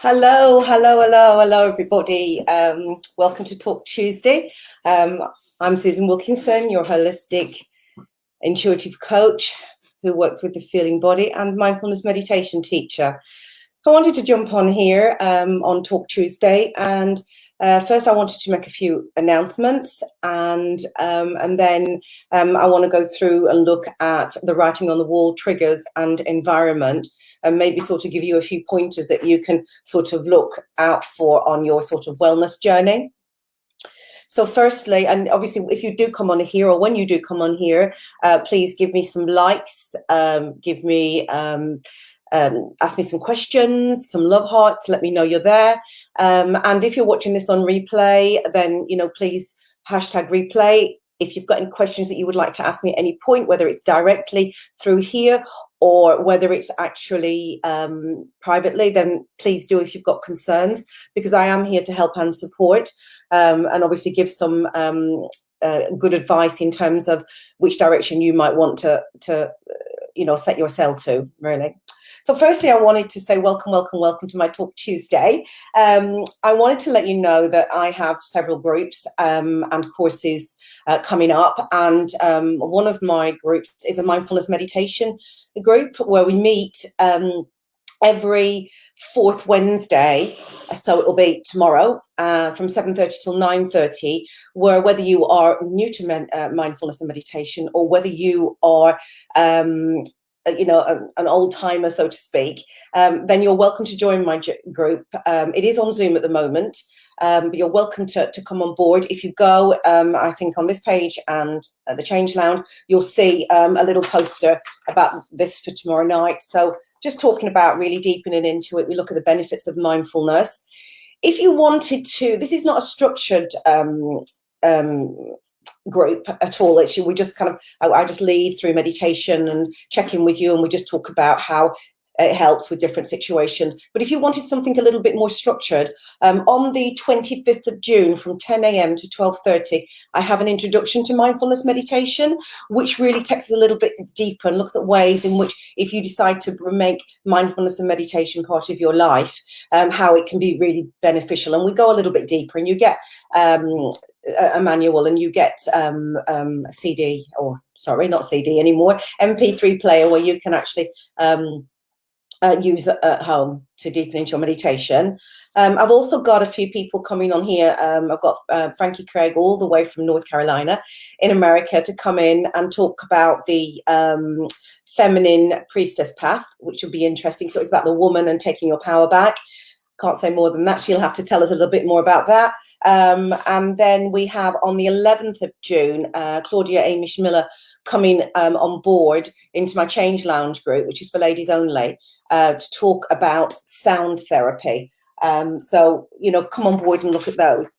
Hello, everybody. Welcome to Talk Tuesday. I'm Susan Wilkinson, your holistic intuitive coach who works with the feeling body and mindfulness meditation teacher. I wanted to jump on here on Talk Tuesday, and first I wanted to make a few announcements, and then I want to go through and look at the writing on the wall triggers and environment, and maybe sort of give you a few pointers that you can sort of look out for on your sort of wellness journey. So firstly, and obviously if you do come on here, or when you do come on here, please give me some likes, ask me some questions, some love hearts, let me know you're there. And if you're watching this on replay, then, please hashtag replay. If you've got any questions that you would like to ask me at any point, whether it's directly through here or whether it's actually privately, then please do if you've got concerns, because I am here to help and support, and obviously give some good advice in terms of which direction you might want to set your sail to, really. So firstly, I wanted to say welcome to my Talk Tuesday. I wanted to let you know that I have several groups and courses coming up, and one of my groups is a mindfulness meditation group where we meet every fourth Wednesday, so it will be tomorrow from 7:30 till 9:30, where whether you are new to mindfulness and meditation, or whether you are an old timer, so to speak, then you're welcome to join my group. It is on Zoom at the moment, but you're welcome to come on board. If you go, I think on this page and the Change Lounge, you'll see a little poster about this for tomorrow night. So just talking about really deepening into it, we look at the benefits of mindfulness. If you wanted to, this is not a structured group at all. Actually, we just I just lead through meditation and check in with you, and we just talk about how it helps with different situations. But if you wanted something a little bit more structured, on the 25th of June from 10 a.m. to 12:30, I have an introduction to mindfulness meditation, which really takes us a little bit deeper and looks at ways in which, if you decide to make mindfulness and meditation part of your life, how it can be really beneficial. And we go a little bit deeper, and you get a manual, and you get a CD, or sorry, not CD anymore, MP3 player, where you can actually use at home to deepen into your meditation. I've also got a few people coming on here. I've got Frankie Craig all the way from North Carolina in America to come in and talk about the feminine priestess path, which will be interesting. So it's about the woman and taking your power back. Can't say more than that. She'll have to tell us a little bit more about that. And then we have on the 11th of June, Claudia Amish Miller coming on board into my Change Lounge group, which is for ladies only, to talk about sound therapy. So, come on board and look at those.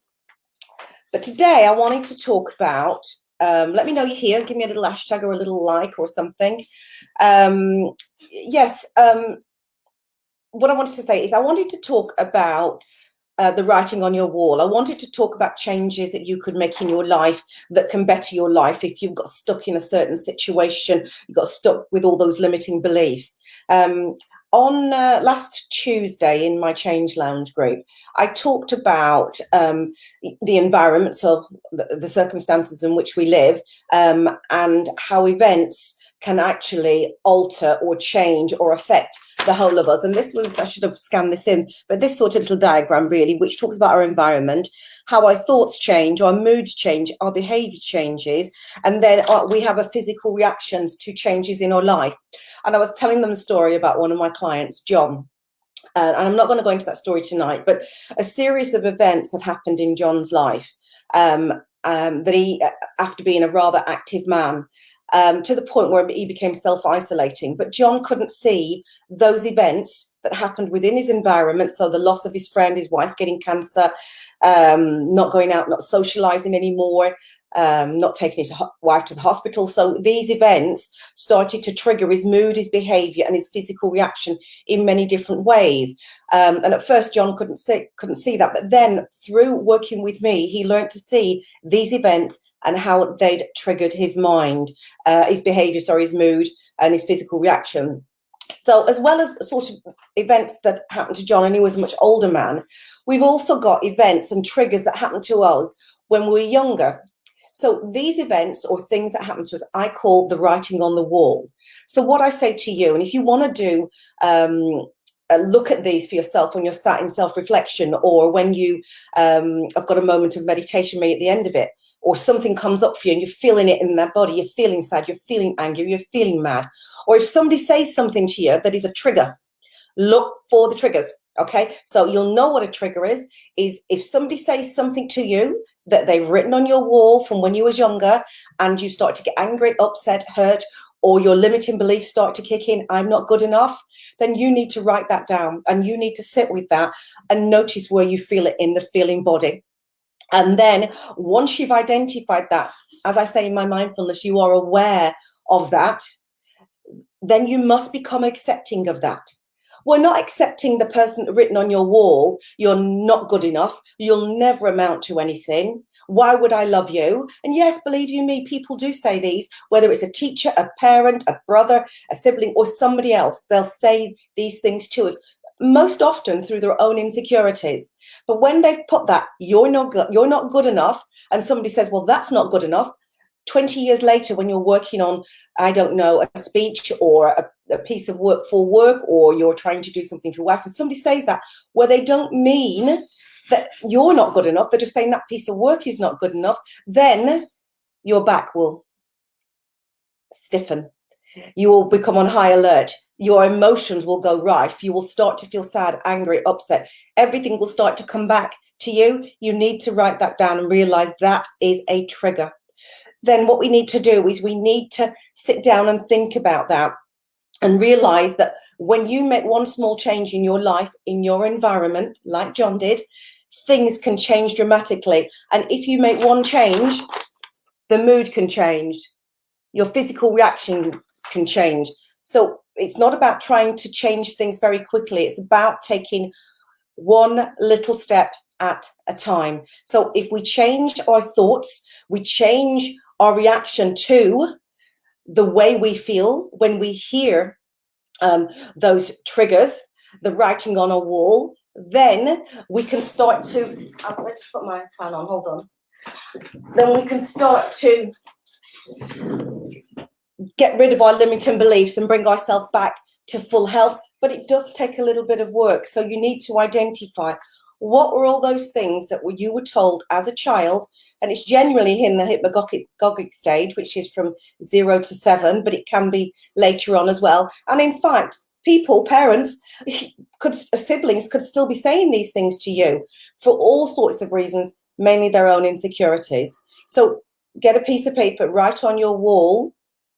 But today I wanted to talk about, let me know you're here, give me a little hashtag or a little like or something. What I wanted to say is I wanted to talk about the writing on your wall. I wanted to talk about changes that you could make in your life that can better your life if you've got stuck in a certain situation, you got stuck with all those limiting beliefs. On last Tuesday in my Change Lounge group, I talked about the environment, so the circumstances in which we live, and how events can actually alter or change or affect the whole of us. And this was, I should have scanned this in, but this sort of little diagram really, which talks about our environment, how our thoughts change, our moods change, our behavior changes, and then we have a physical reactions to changes in our life. And I was telling them the story about one of my clients, John. And I'm not going to go into that story tonight, but a series of events had happened in John's life that he, after being a rather active man, to the point where he became self-isolating. But John couldn't see those events that happened within his environment. So the loss of his friend, his wife getting cancer, not going out, not socializing anymore, not taking his wife to the hospital. So these events started to trigger his mood, his behavior, and his physical reaction in many different ways. And at first, John couldn't see that. But then through working with me, he learned to see these events and how they'd triggered his mind, his behavior, his mood, and his physical reaction. So as well as sort of events that happened to John, and he was a much older man, we've also got events and triggers that happened to us when we were younger. So these events or things that happen to us, I call the writing on the wall. So what I say to you, and if you want to do look at these for yourself when you're sat in self-reflection, or when you have got a moment of meditation maybe at the end of it, or something comes up for you and you're feeling it in that body, you're feeling sad, you're feeling angry, you're feeling mad, or if somebody says something to you that is a trigger, look for the triggers. Okay, so you'll know what a trigger is if somebody says something to you that they've written on your wall from when you was younger, and you start to get angry, upset, hurt, or your limiting beliefs start to kick in, I'm not good enough, then you need to write that down, and you need to sit with that and notice where you feel it in the feeling body. And then once you've identified that, as I say in my mindfulness, you are aware of that, then you must become accepting of that. We're not accepting the person written on your wall, you're not good enough, you'll never amount to anything, why would I love you? And yes, believe you me, people do say these, whether it's a teacher, a parent, a brother, a sibling, or somebody else, they'll say these things to us, most often through their own insecurities. But when they've put that, you're not good enough, and somebody says, well, that's not good enough, 20 years later, when you're working on, I don't know, a speech or a piece of work for work, or you're trying to do something for your wife, and somebody says that, where they don't mean that you're not good enough, they're just saying that piece of work is not good enough, then your back will stiffen. You will become on high alert. Your emotions will go rife. You will start to feel sad, angry, upset. Everything will start to come back to you. You need to write that down and realize that is a trigger. Then what we need to do is we need to sit down and think about that and realize that when you make one small change in your life, in your environment, like John did, things can change dramatically. And if you make one change, the mood can change, your physical reaction can change. So it's not about trying to change things very quickly. It's about taking one little step at a time. So if we change our thoughts, we change our reaction to the way we feel when we hear those triggers, the writing on a wall, then we can start to, let's put my fan on, hold on. Then we can start to get rid of our limiting beliefs and bring ourselves back to full health. But it does take a little bit of work. So you need to identify what were all those things that you were told as a child. And it's generally in the hypnagogic stage, which is from 0 to 7, but it can be later on as well. And in fact, people, parents, siblings could still be saying these things to you for all sorts of reasons, mainly their own insecurities. So get a piece of paper, write on your wall,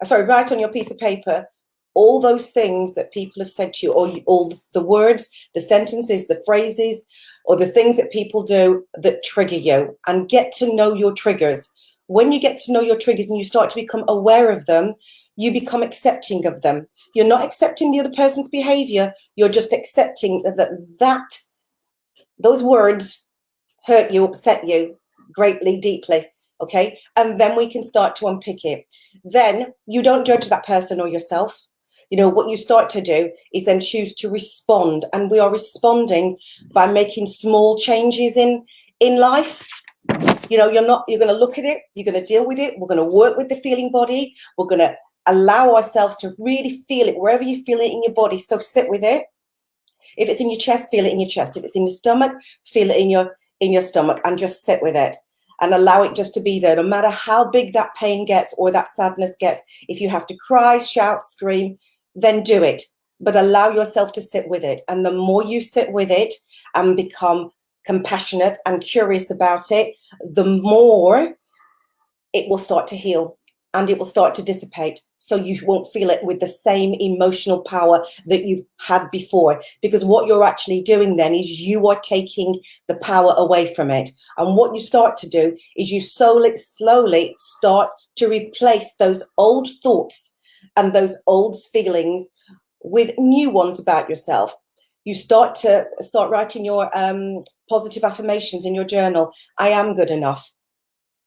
write on your piece of paper all those things that people have said to you, or all the words, the sentences, the phrases, or the things that people do that trigger you, and get to know your triggers. When you get to know your triggers and you start to become aware of them, you become accepting of them. You're not accepting the other person's behavior. You're just accepting that those words hurt you, upset you greatly, deeply. Okay. And then we can start to unpick it. Then you don't judge that person or yourself. You know, what you start to do is then choose to respond. And we are responding by making small changes in life. You know, you're going to look at it, you're going to deal with it. We're going to work with the feeling body. We're going to allow ourselves to really feel it wherever you feel it in your body. So sit with it. If it's in your chest, feel it in your chest. If it's in your stomach, feel it in your stomach, and just sit with it and allow it just to be there, no matter how big that pain gets or that sadness gets. If you have to cry, shout, scream, then do it, but allow yourself to sit with it. And the more you sit with it and become compassionate and curious about it, the more it will start to heal and it will start to dissipate. So you won't feel it with the same emotional power that you've had before, because what you're actually doing then is you are taking the power away from it. And what you start to do is you slowly start to replace those old thoughts and those old feelings with new ones about yourself. You start writing your positive affirmations in your journal. I am good enough.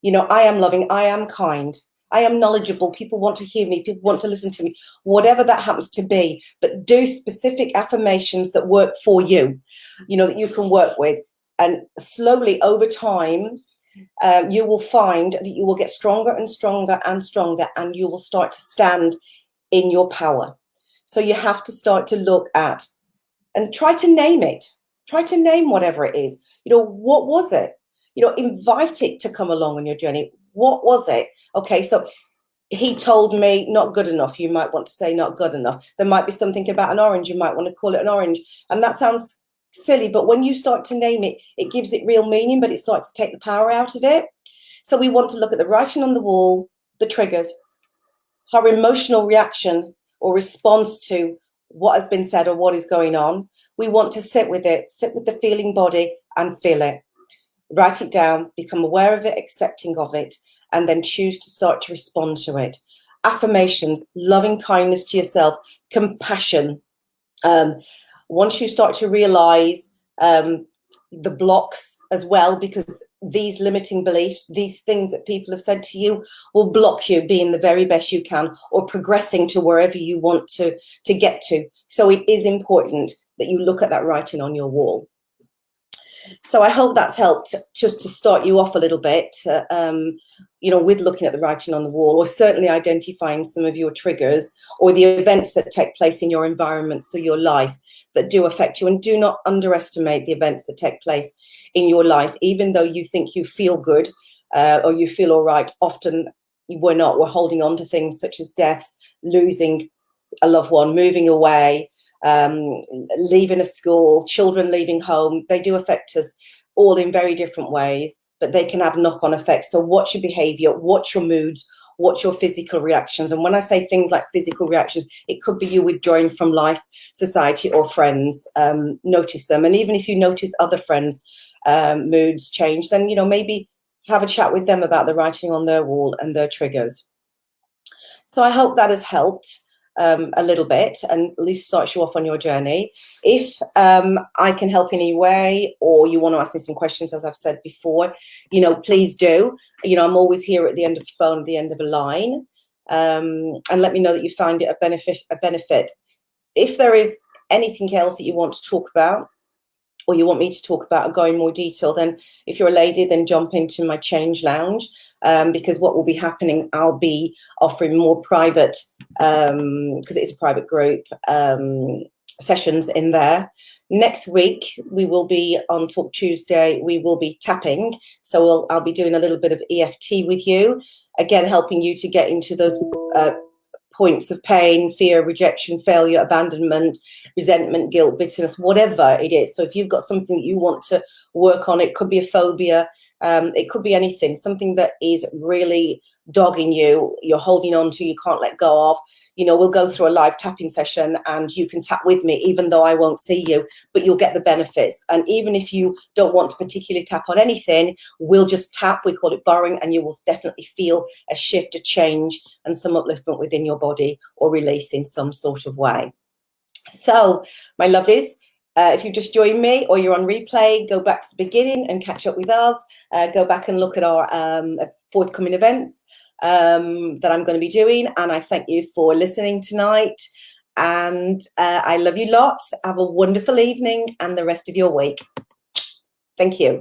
You know, I am loving, I am kind, I am knowledgeable. People want to hear me. People want to listen to me, whatever that happens to be. But do specific affirmations that work for you, that you can work with. And slowly over time, you will find that you will get stronger and stronger and stronger, and you will start to stand in your power. So you have to start to look at and try to name it. Try to name whatever it is. What was it? Invite it to come along on your journey. What was it? Okay, so he told me not good enough. You might want to say not good enough. There might be something about an orange. You might want to call it an orange. And that sounds silly, but when you start to name it, it gives it real meaning, but it starts to take the power out of it. So we want to look at the writing on the wall, the triggers, our emotional reaction or response to what has been said or what is going on. We want to sit with it, sit with the feeling body and feel it. Write it down, become aware of it, accepting of it, and then choose to start to respond to it. Affirmations, loving kindness to yourself, compassion. Once you start to realize the blocks as well, because these limiting beliefs, these things that people have said to you will block you being the very best you can or progressing to wherever you want to get to. So it is important that you look at that writing on your wall. So I hope that's helped just to start you off a little bit, with looking at the writing on the wall, or certainly identifying some of your triggers or the events that take place in your environment, so your life, that do affect you. And do not underestimate the events that take place in your life. Even though you think you feel good or you feel all right, often we're not. We're holding on to things such as deaths, losing a loved one, moving away, leaving a school, children leaving home. They do affect us all in very different ways, but they can have knock-on effects. So watch your behavior, watch your moods, watch your physical reactions. And when I say things like physical reactions, it could be you withdrawing from life, society, or friends. Notice them. And even if you notice other friends' moods change, then maybe have a chat with them about the writing on their wall and their triggers. So I hope that has helped a little bit, and at least starts you off on your journey. If I can help in any way, or you want to ask me some questions, as I've said before, please do. I'm always here at the end of the phone, at the end of a line, and let me know that you find it a benefit. If there is anything else that you want to talk about, or you want me to talk about or go in more detail, then if you're a lady, then jump into my Change Lounge, because what will be happening, I'll be offering more private, because it is a private group, sessions in there. Next week, we will be on Talk Tuesday, we will be tapping. So I'll be doing a little bit of EFT with you, again, helping you to get into those points of pain, fear, rejection, failure, abandonment, resentment, guilt, bitterness, whatever it is. So if you've got something that you want to work on, it could be a phobia, it could be anything, something that is really dogging you, you're holding on to, you can't let go of. We'll go through a live tapping session, and you can tap with me, even though I won't see you, but you'll get the benefits. And even if you don't want to particularly tap on anything, we'll just tap, we call it borrowing, and you will definitely feel a shift, a change, and some upliftment within your body, or release in some sort of way. So, my lovelies, if you've just joined me or you're on replay, go back to the beginning and catch up with us. Go back and look at our forthcoming events that I'm going to be doing. And I thank you for listening tonight. And I love you lots. Have a wonderful evening and the rest of your week. Thank you.